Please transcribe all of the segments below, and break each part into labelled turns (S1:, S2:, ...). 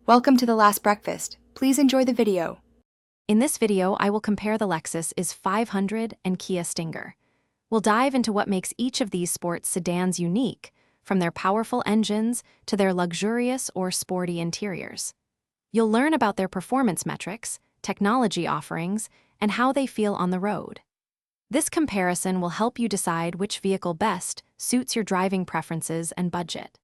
S1: Welcome to The Last Breakfast. Please enjoy the video.
S2: In this video, I will compare the Lexus IS500 and Kia Stinger. We'll dive into what makes each of these sports sedans unique, from their powerful engines to their luxurious or sporty interiors. You'll learn about their performance metrics, technology offerings, and how they feel on the road. This comparison will help you decide which vehicle best suits your driving preferences and budget.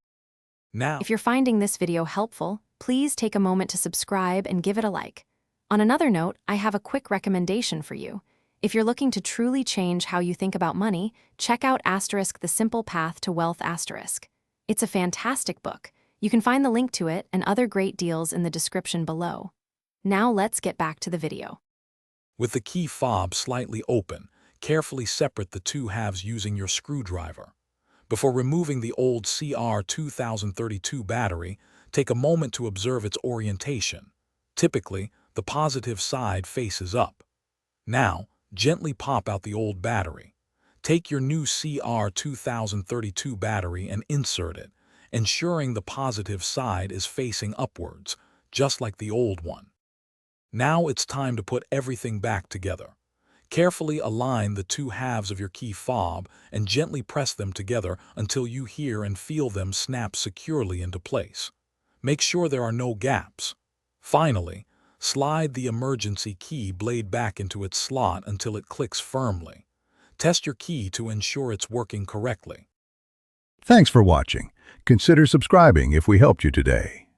S3: Now,
S2: If you're finding this video helpful, please take a moment to subscribe and give it a like. On another note, I have a quick recommendation for you. If you're looking to truly change how you think about money, check out *The Simple Path to Wealth*. It's a fantastic book. You can find the link to it and other great deals in the description below. Now let's get back to the video.
S3: with the key fob slightly open, carefully separate the two halves using your screwdriver. Before removing the old CR2032 battery, take a moment to observe its orientation. Typically, the positive side faces up. Now, gently pop out the old battery. Take your new CR2032 battery and insert it, ensuring the positive side is facing upwards, just like the old one. Now it's time to put everything back together. Carefully align the two halves of your key fob and gently press them together until you hear and feel them snap securely into place. Make sure there are no gaps. Finally, slide the emergency key blade back into its slot until it clicks firmly. Test your key to ensure it's working correctly.
S4: Thanks for watching. Consider subscribing if we helped you today.